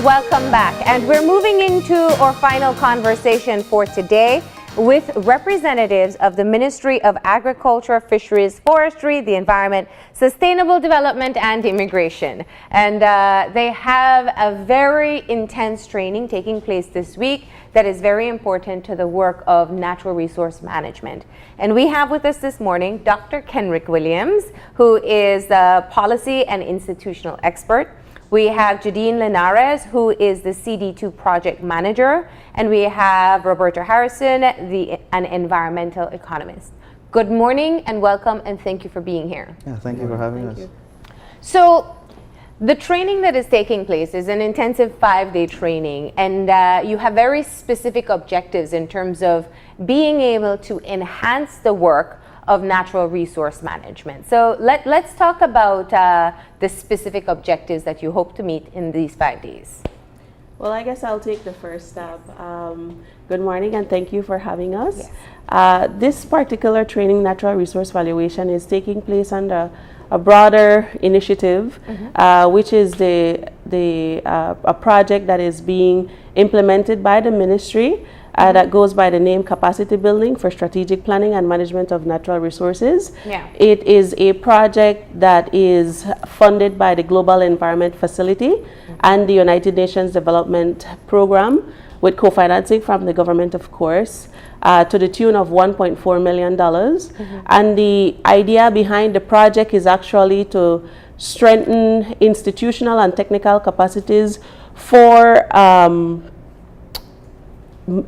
Welcome back. And we're moving into our final conversation for today with representatives of the Ministry of Agriculture, Fisheries, Forestry, the Environment, Sustainable Development, and Immigration. And they have a very intense training taking place this week that is very important to the work of natural resource management. And we have with us this morning Dr. Kenrick Williams, who is a policy and institutional expert. We have Jadine Unares, who is the CD2 project manager, and we have Roberto Harrison, an environmental economist. Good morning and welcome, and thank you for being here. Yeah, thank you for having us. So, the training that is taking place is an intensive 5-day training, and you have very specific objectives in terms of being able to enhance the work of natural resource management. So let's talk about the specific objectives that you hope to meet in these 5 days. Well, I guess I'll take the first step. Good morning and thank you for having us. Yes. This particular training, Natural Resource Valuation, is taking place under a broader initiative, which is a project that is being implemented by the ministry that goes by the name Capacity Building for Strategic Planning and Management of Natural Resources. Yeah. It is a project that is funded by the Global Environment Facility and the United Nations Development Program, with co-financing from the government, of course, to the tune of $1.4 million. And the idea behind the project is actually to strengthen institutional and technical capacities for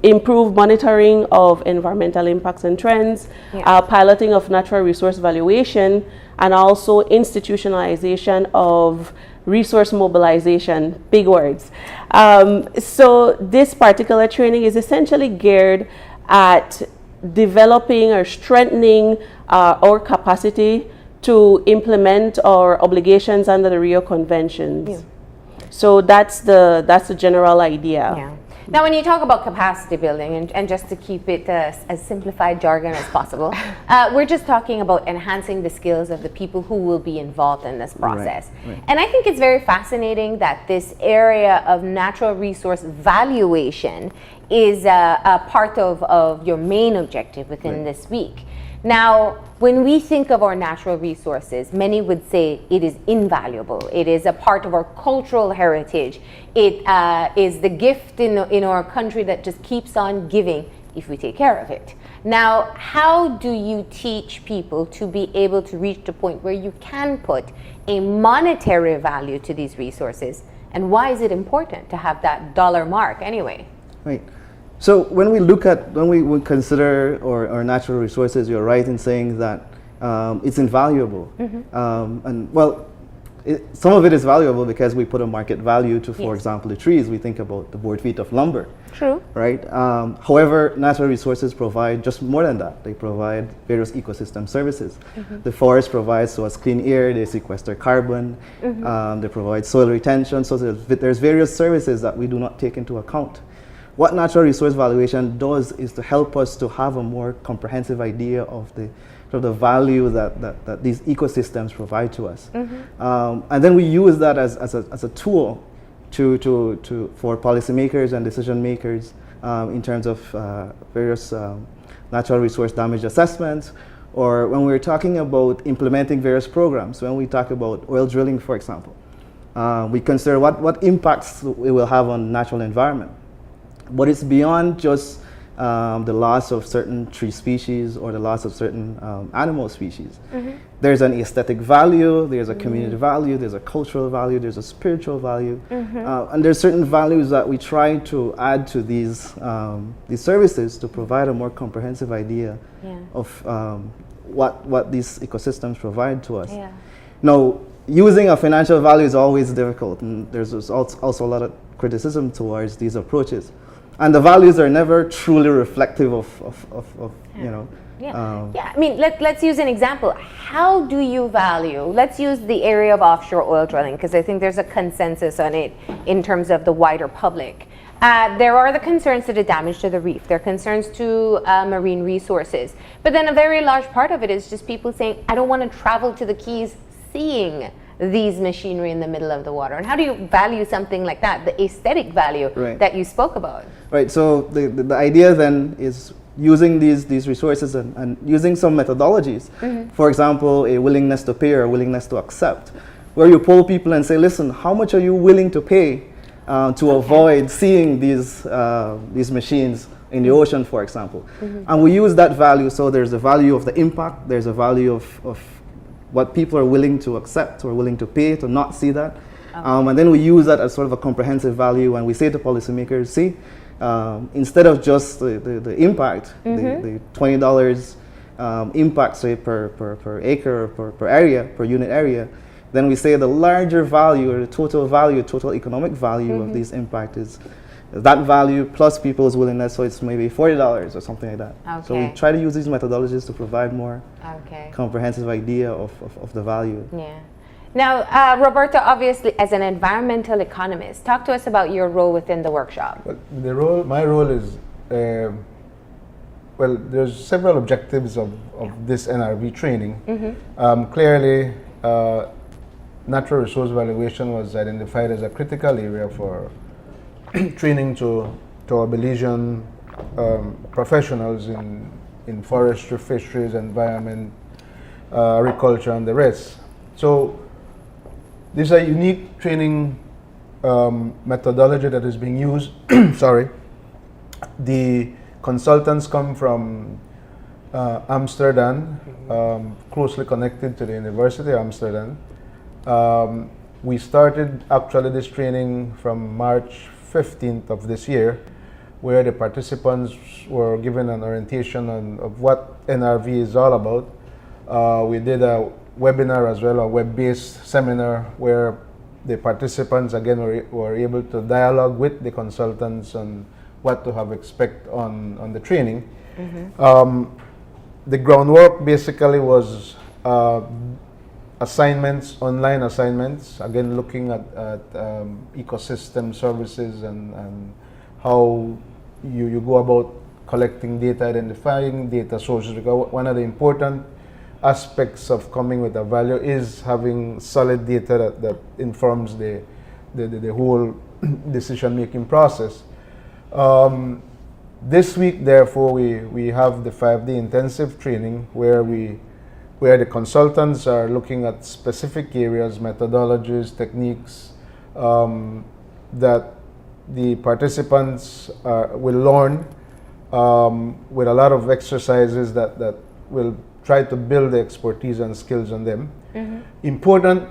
improve monitoring of environmental impacts and trends, piloting of natural resource valuation, and also institutionalization of resource mobilization, big words. So this particular training is essentially geared at developing or strengthening our capacity to implement our obligations under the Rio Conventions. Yeah. So that's the general idea. Yeah. Now, when you talk about capacity building, and just to keep it as simplified jargon as possible, we're just talking about enhancing the skills of the people who will be involved in this process. Right. And I think it's very fascinating that this area of natural resource valuation is a part of your main objective within this week. Now, when we think of our natural resources, many would say it is invaluable. It is a part of our cultural heritage. It is the gift in our country that just keeps on giving if we take care of it. Now, how do you teach people to be able to reach the point where you can put a monetary value to these resources? And why is it important to have that dollar mark anyway? Right. So when we consider our natural resources, you're right in saying that it's invaluable. And well, some of it is valuable because we put a market value to, for example, the trees. We think about the board feet of lumber. True. Right. However, natural resources provide just more than that. They provide various ecosystem services. The forest provides to us clean air. They sequester carbon. They provide soil retention. So there's various services that we do not take into account. What natural resource valuation does is to help us to have a more comprehensive idea of the value that these ecosystems provide to us. And then we use that as a tool for policymakers and decision makers in terms of various natural resource damage assessments, or when we're talking about implementing various programs. When we talk about oil drilling, for example, we consider what impacts it will have on natural environment. But it's beyond just the loss of certain tree species or the loss of certain animal species. There's an aesthetic value, there's a community value, there's a cultural value, there's a spiritual value, and there's certain values that we try to add to these services to provide a more comprehensive idea of what these ecosystems provide to us. Now, using a financial value is always difficult, and there's also a lot of criticism towards these approaches. And the values are never truly reflective of you know. I mean, let's use an example. How do you value, let's use the area of offshore oil drilling, because I think there's a consensus on it in terms of the wider public. There are the concerns to the damage to the reef. There are concerns to marine resources. But then a very large part of it is just people saying, I don't want to travel to the Keys seeing these machinery in the middle of the water? And how do you value something like that, the aesthetic value Right. that you spoke about? Right, so the idea then is using these resources and using some methodologies. For example, a willingness to pay or a willingness to accept, where you poll people and say, listen, how much are you willing to pay to avoid seeing these machines in the ocean, for example? And we use that value, so there's a value of the impact, there's a value of what people are willing to accept or willing to pay to not see that. And then we use that as sort of a comprehensive value, and we say to policymakers, see, instead of just the impact, the $20 impact, say, per acre or per area, per unit area, then we say the larger value or the total value, total economic value of this impact is that value plus people's willingness, so it's maybe $40 or something like that. Okay. So we try to use these methodologies to provide more Okay. comprehensive idea of the value. Yeah. Now, Roberto, obviously, as an environmental economist, talk to us about your role within the workshop. Well, my role is, well, there's several objectives of this NRV training. Clearly, natural resource valuation was identified as a critical area for training to our Belizean professionals in forestry, fisheries, environment, agriculture, and the rest. So this is a unique training methodology that is being used. Sorry. The consultants come from Amsterdam, closely connected to the University of Amsterdam. We started actually this training from March 15th of this year, where the participants were given an orientation of what NRV is all about. We did a webinar as well, a web-based seminar where the participants again were able to dialogue with the consultants on what to have expect on the training. The groundwork basically was assignments, online assignments, again looking at ecosystem services and how you go about collecting data, identifying data sources. Because one of the important aspects of coming with a value is having solid data that informs the whole decision-making process. This week, therefore, we have the 5-day intensive training where the consultants are looking at specific areas, methodologies, techniques that the participants will learn with a lot of exercises that will try to build the expertise and skills on them. Important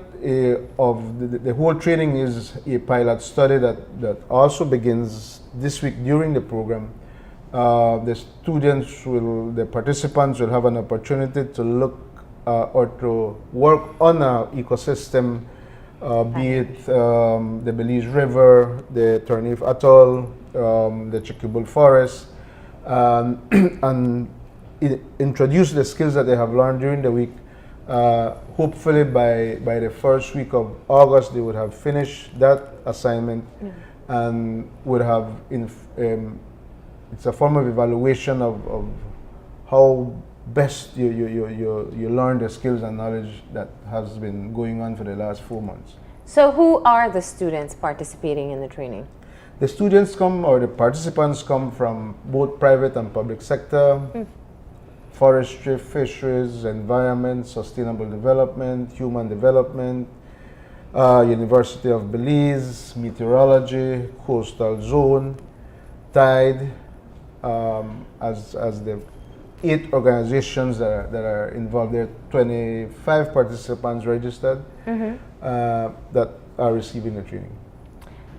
of the whole training is a pilot study that also begins this week during the program. The participants will have an opportunity to look or to work on an ecosystem, be it the Belize River, the Turnif Atoll, the Chicubul Forest, and introduce the skills that they have learned during the week. Hopefully by the first week of August, they would have finished that assignment and would have, it's a form of evaluation of how best you learn the skills and knowledge that has been going on for the last 4 months. So who are the students participating in the training? The students come, or the participants come from both private and public sector, forestry, fisheries, environment, sustainable development, human development, University of Belize, meteorology, coastal zone, tide, as the 8 organizations that are involved. There are 25 participants registered that are receiving the training.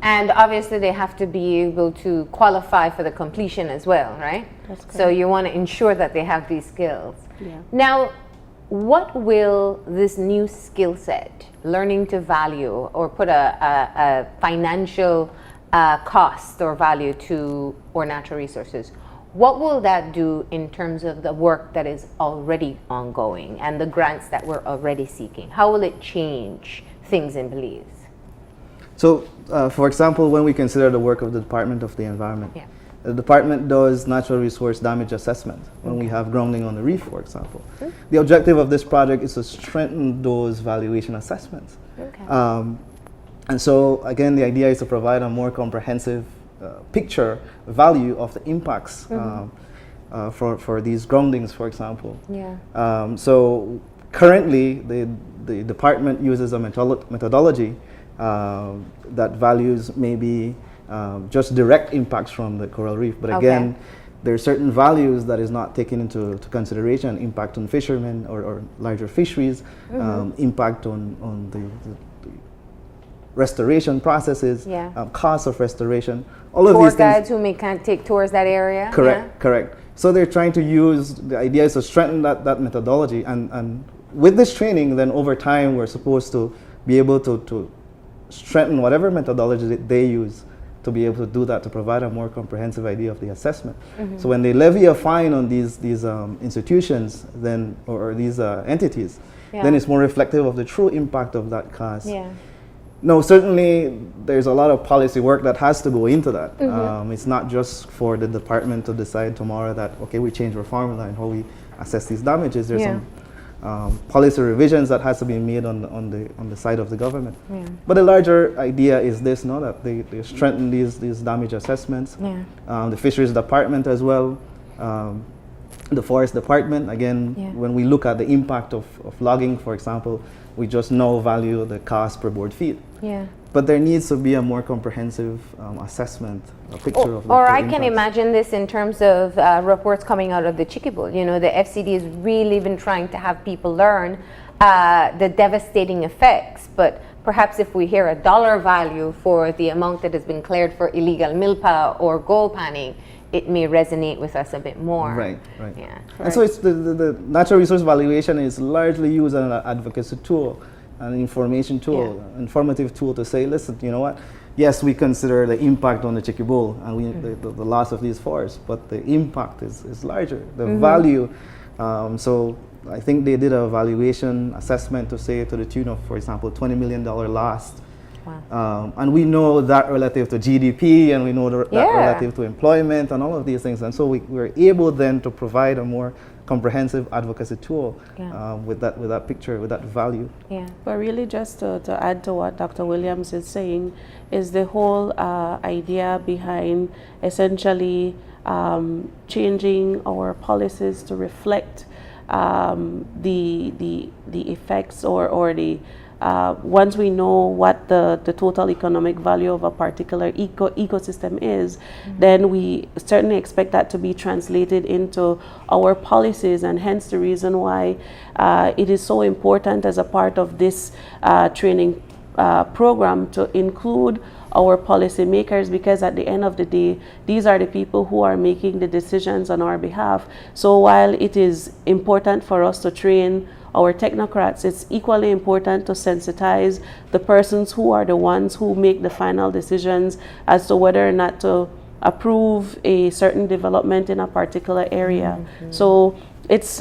And obviously they have to be able to qualify for the completion as well, right? That's correct. So you want to ensure that they have these skills. Yeah. Now, what will this new skill set, learning to value or put a financial cost or value to our natural resources, what will that do in terms of the work that is already ongoing and the grants that we're already seeking? How will it change things in Belize? So, for example, when we consider the work of the Department of the Environment, the department does natural resource damage assessment when we have grounding on the reef, for example. The objective of this project is to strengthen those valuation assessments. Okay. And so again, the idea is to provide a more comprehensive picture, value of the impacts for these groundings, for example. Yeah. So currently, the department uses a methodology that values maybe just direct impacts from the coral reef. But again, there are certain values that is not taken into consideration: impact on fishermen or larger fisheries, impact on the restoration processes, cost of restoration. All of these things. Tour guides who can't take tours that area. Correct, correct. So they're trying to use, the idea is to strengthen that methodology, and with this training, then over time we're supposed to be able to strengthen whatever methodology that they use to be able to do that, to provide a more comprehensive idea of the assessment. So when they levy a fine on these institutions, then or these entities, then it's more reflective of the true impact of that cost. No, certainly there's a lot of policy work that has to go into that. It's not just for the department to decide tomorrow that, okay, we change our formula and how we assess these damages. There's some policy revisions that has to be made on the side of the government. But the larger idea is this, no, that they strengthen these damage assessments. The fisheries department as well, the forest department, again, when we look at the impact of logging, for example, we just now value the cost per board feet. But there needs to be a more comprehensive assessment, a picture of the Or I can imagine this in terms of reports coming out of the Chiquibul. You know, the FCD has really been trying to have people learn the devastating effects. But perhaps if we hear a dollar value for the amount that has been cleared for illegal milpa or gold panning, it may resonate with us a bit more. Right. Yeah. And so it's the natural resource valuation is largely used as an advocacy tool, an information tool, informative tool to say, listen, you know what? Yes, we consider the impact on the Chiquibul and the loss of these forests, but the impact is larger. The value. So I think they did a valuation assessment to say to the tune of, for example, $20 million lost. And we know that relative to GDP, and we know that relative to employment and all of these things. And so we're able then to provide a more comprehensive advocacy tool with that picture, with that value. But really, just to add to what Dr. Williams is saying, is the whole idea behind essentially changing our policies to reflect the effects or the once we know what the total economic value of a particular ecosystem is, then we certainly expect that to be translated into our policies, and hence the reason why it is so important as a part of this training program to include our policymakers, because at the end of the day, these are the people who are making the decisions on our behalf. So while it is important for us to train our technocrats, it's equally important to sensitize the persons who are the ones who make the final decisions as to whether or not to approve a certain development in a particular area. So it's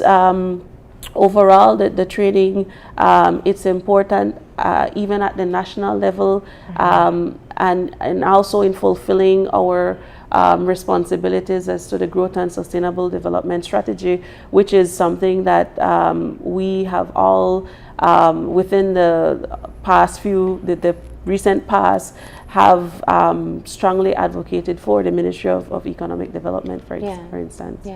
overall the training, it's important even at the national level, and also in fulfilling our responsibilities as to the growth and sustainable development strategy, which is something that we have all within the recent past have strongly advocated for the Ministry of Economic Development, for instance.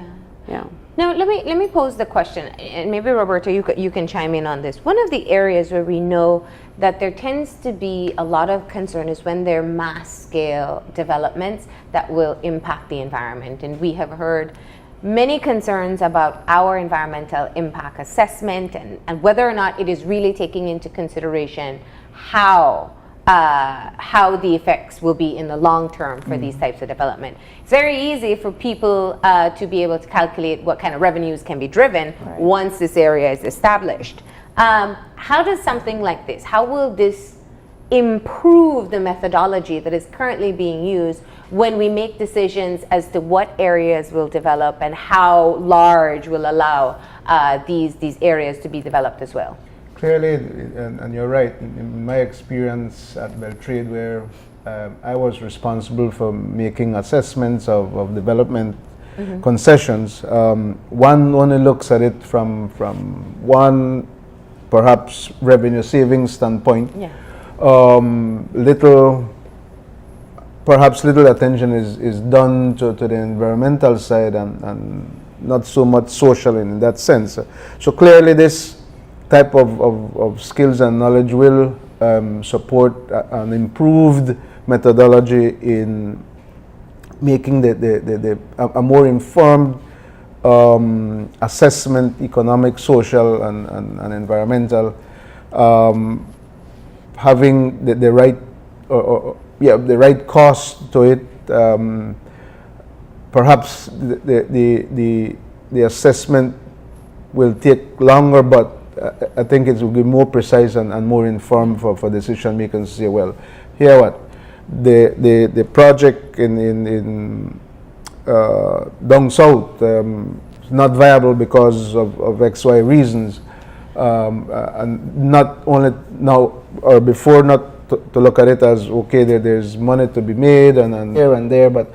Now let me pose the question, and maybe Roberto, you can chime in on this. One of the areas where we know that there tends to be a lot of concern is when there are mass scale developments that will impact the environment, and we have heard many concerns about our environmental impact assessment and whether or not it is really taking into consideration how the effects will be in the long term for these types of development. It's very easy for people to be able to calculate what kind of revenues can be driven once this area is established. How does something like this, how will this improve the methodology that is currently being used when we make decisions as to what areas will develop and how large will allow these areas to be developed as well? Clearly, and you're right, in my experience at Beltrade, where I was responsible for making assessments of development concessions, one only looks at it from one perhaps revenue savings standpoint, Yeah. perhaps little attention is done to the environmental side and not so much social in that sense. So clearly this type of skills and knowledge will support an improved methodology in making a more informed assessment, economic, social, and environmental, having the right the right cost to it. Perhaps the assessment will take longer, but I think it will be more precise and more informed for decision makers to say, well, here what the project in down south is not viable because of XY reasons, and not only now or before, not to look at it as okay, there's money to be made and here and there, but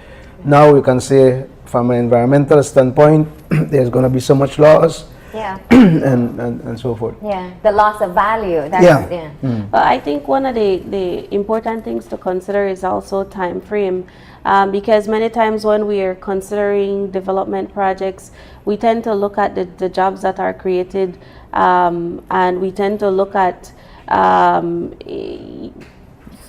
now you can say from an environmental standpoint there's going to be so much loss. Yeah. and so forth. Yeah, the loss of value. That's, Yeah. Well, I think one of the important things to consider is also time frame, because many times when we are considering development projects, we tend to look at the jobs that are created, and we tend to look at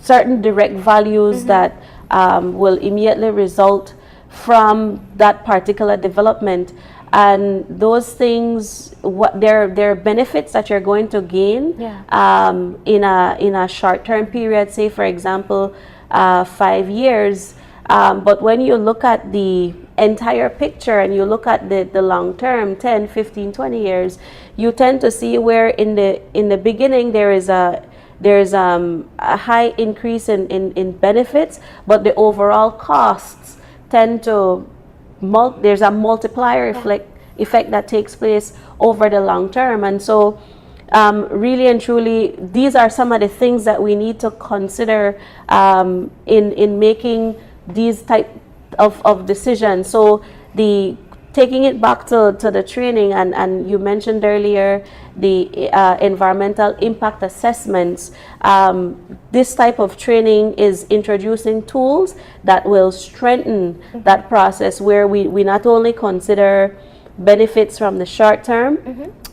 certain direct values that will immediately result from that particular development. And those things, what there are benefits that you're going to gain in a short-term period, say for example 5 years. But when you look at the entire picture and you look at the long term, 10, 15, 20 years, you tend to see where in the beginning there's a high increase in benefits, but the overall costs tend to there's a multiplier effect that takes place over the long term. And so really and truly, these are some of the things that we need to consider in making these type of decisions. So taking it back to the training, and you mentioned earlier the environmental impact assessments. This type of training is introducing tools that will strengthen that process, where we not only consider benefits from the short term,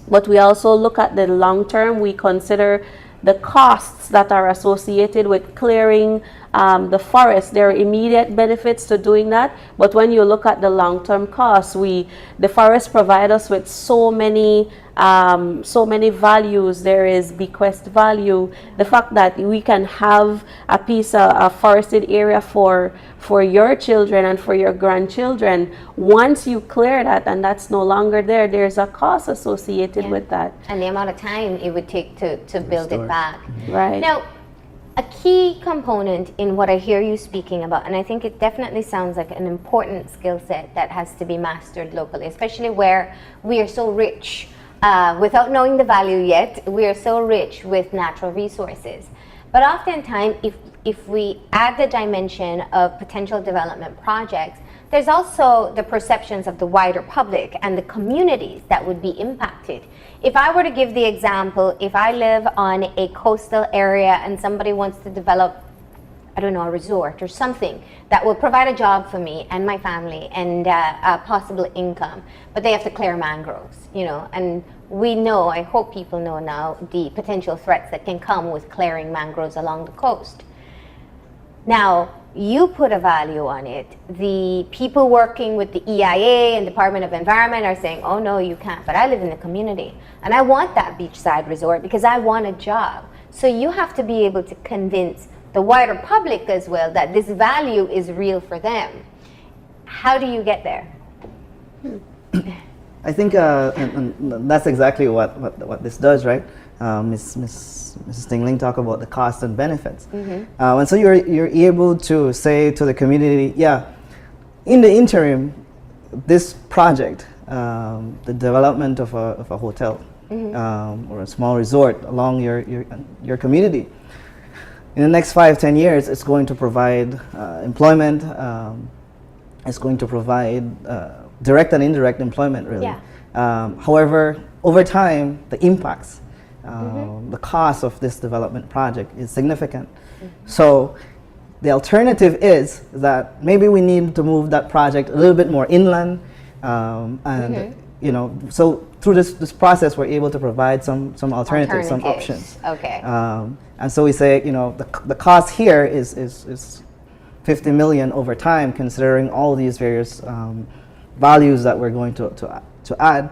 but we also look at the long term. We consider the costs that are associated with clearing the forest. There are immediate benefits to doing that, but when you look at the long-term costs, the forest provide us with so many values. There is bequest value, the fact that we can have a piece of a forested area for your children and for your grandchildren. Once you clear that and that's no longer there, there's a cost associated with that, and the amount of time it would take to build it back. Right. Now, a key component in what I hear you speaking about, and I think it definitely sounds like an important skill set that has to be mastered locally, especially where we are so rich, without knowing the value yet, we are so rich with natural resources. But oftentimes, if we add the dimension of potential development projects, there's also the perceptions of the wider public and the communities that would be impacted. If I were to give the example, if I live on a coastal area and somebody wants to develop, I don't know, a resort or something that will provide a job for me and my family and a possible income, but they have to clear mangroves, and we know, I hope people know now, the potential threats that can come with clearing mangroves along the coast. Now, you put a value on it. The people working with the EIA and Department of Environment are saying, oh no, you can't, but I live in the community and I want that beachside resort because I want a job. So you have to be able to convince the wider public as well that this value is real for them. How do you get there? I think and that's exactly what this does, right? Mrs. Stingling talk about the cost and benefits, and so you're able to say to the community, in the interim, this project, the development of a hotel or a small resort along your community, in the next 5-10 years, it's going to provide employment. It's going to provide direct and indirect employment, really. However, over time, the impacts the cost of this development project is significant. So the alternative is that maybe we need to move that project a little bit more inland, and you know, so through this process, we're able to provide some alternatives, some options. Okay. And so we say, you know, the cost here is 50 million over time, considering all these various values that we're going to add.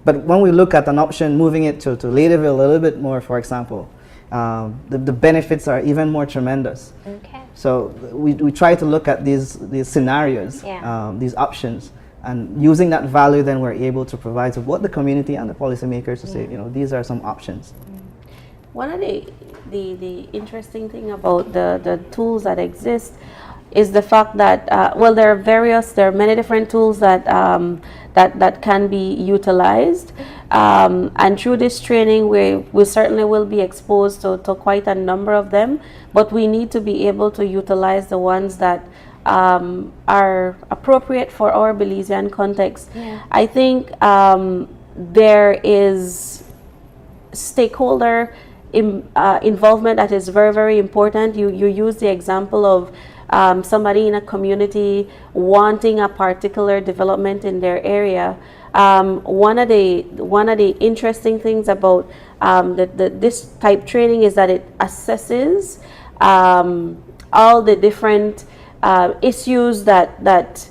But when we look at an option, moving it to Ladyville a little bit more, for example, the benefits are even more tremendous. Okay. So we try to look at these scenarios, these options, and using that value, then we're able to provide to both the community and the policymakers to say, you know, these are some options. One of the interesting thing about the tools that exist is the fact that well, there are many different tools that that can be utilized, and through this training we certainly will be exposed to quite a number of them, but we need to be able to utilize the ones that are appropriate for our Belizean context. I think there is stakeholder involvement that is very, very important. You use the example of somebody in a community wanting a particular development in their area. One of the interesting things about this type training is that it assesses all the different issues that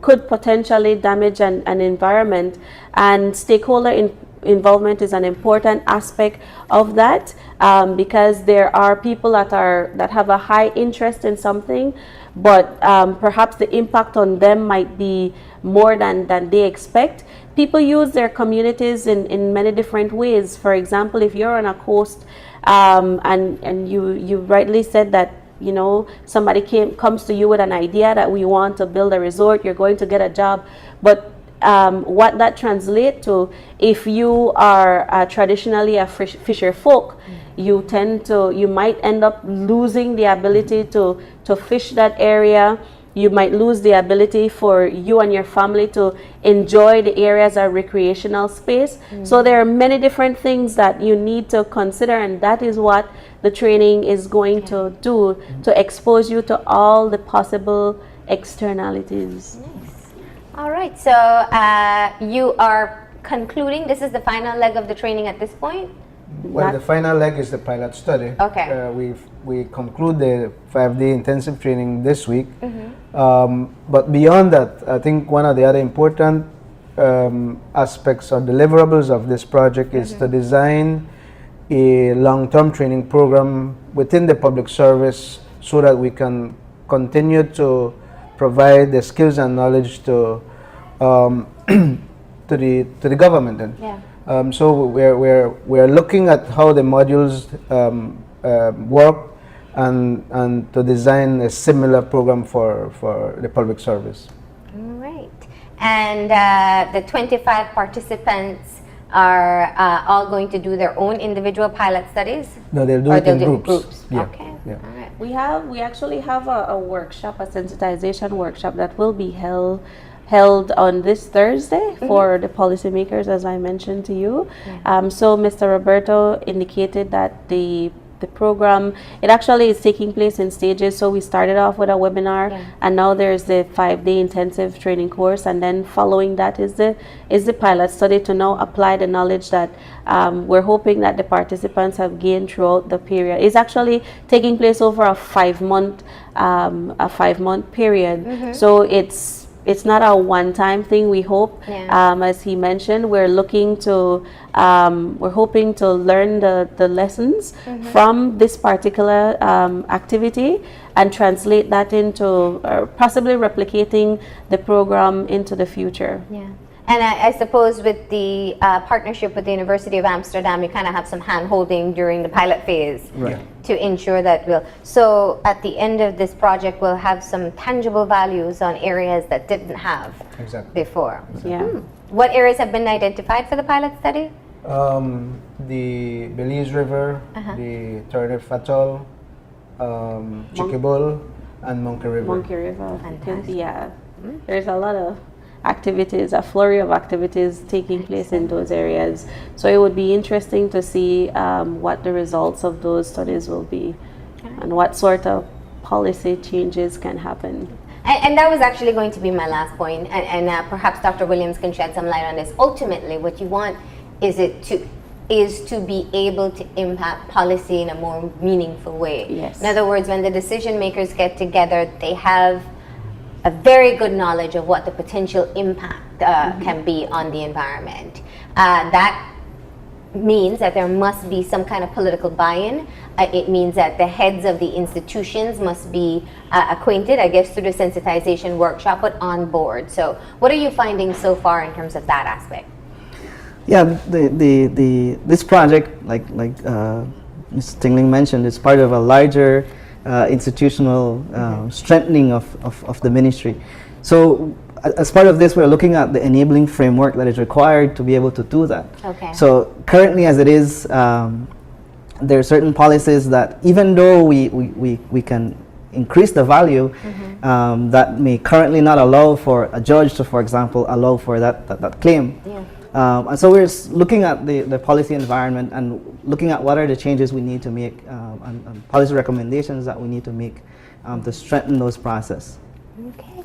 could potentially damage an environment, and stakeholder involvement is an important aspect of that, because there are people that have a high interest in something, but perhaps the impact on them might be more than they expect. People use their communities in many different ways. For example, if you're on a coast, and you rightly said that, you know, somebody comes to you with an idea that we want to build a resort, you're going to get a job, but what that translates to, if you are traditionally a fisher folk, you might end up losing the ability to fish that area. You might lose the ability for you and your family to enjoy the area as a recreational space. So there are many different things that you need to consider, and that is what the training is going to do, to expose you to all the possible externalities. All right, so you are concluding, this is the final leg of the training at this point? Well, the final leg is the pilot study. Okay. We conclude the 5-day intensive training this week. But beyond that, I think one of the other important aspects or deliverables of this project is to design a long-term training program within the public service so that we can continue to provide the skills and knowledge to the government. Then. So we're looking at how the modules work, and to design a similar program for the public service. All right. And the 25 participants are all going to do their own individual pilot studies? No, they'll do it in groups. Yeah. Okay. Yeah. All right. We actually have a workshop, a sensitization workshop that will be held on this Thursday for the policymakers, as I mentioned to you. So Mr. Roberto indicated that the program, it actually is taking place in stages. So we started off with a webinar, and now there's the 5-day intensive training course, and then following that is the pilot study to now apply the knowledge that we're hoping that the participants have gained throughout the period. It's actually taking place over a 5-month period. So it's not a one-time thing, we hope. As he mentioned, we're hoping to learn the lessons from this particular activity and translate that into possibly replicating the program into the future. Yeah. And I suppose with the partnership with the University of Amsterdam, you kind of have some hand-holding during the pilot phase to ensure that so at the end of this project, we'll have some tangible values on areas that didn't have before. What areas have been identified for the pilot study? The Belize River, the Tenerife Atoll, Chiquibol, and Monkey River. Monkey River. There's a lot of activities, a flurry of activities taking place in those areas. So it would be interesting to see what the results of those studies will be and what sort of policy changes can happen. And that was actually going to be my last point, and perhaps Dr. Williams can shed some light on this. Ultimately, what you want is to be able to impact policy in a more meaningful way. Yes. In other words, when the decision makers get together, they have a very good knowledge of what the potential impact can be on the environment. That means that there must be some kind of political buy-in. It means that the heads of the institutions must be acquainted, I guess, through the Sensitization Workshop, but on board. So what are you finding so far in terms of that aspect? Yeah, this project, like Ms. Tingling mentioned, is part of a larger institutional strengthening of the ministry. So as part of this, we're looking at the enabling framework that is required to be able to do that. Okay. So currently as it is, there are certain policies that even though we can increase the value, that may currently not allow for a judge to, for example, allow for that claim. Yeah. And so we're looking at the policy environment and looking at what are the changes we need to make and policy recommendations that we need to make to strengthen those processes. Okay.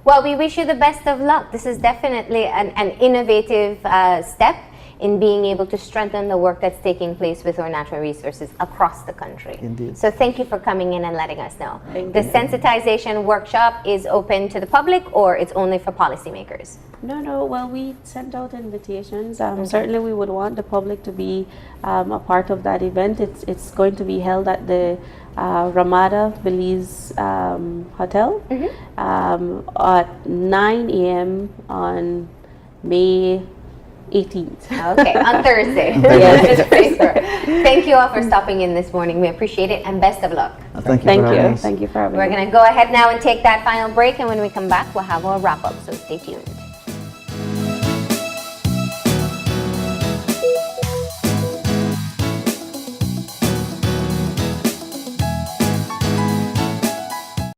Well, we wish you the best of luck. This is definitely an innovative step in being able to strengthen the work that's taking place with our natural resources across the country. Indeed. So thank you for coming in and letting us know. The Sensitization Workshop is open to the public, or it's only for policymakers? No, well, we sent out invitations. Certainly we would want the public to be a part of that event. It's going to be held at the Ramada Belize Hotel at 9 a.m. on May 18th. Okay, on Thursday. Thank you all for stopping in this morning. We appreciate it, and best of luck. Thank you. Thank you for having We're me. going to go ahead now and take that final break, and when we come back, we'll have our wrap-up, so stay tuned.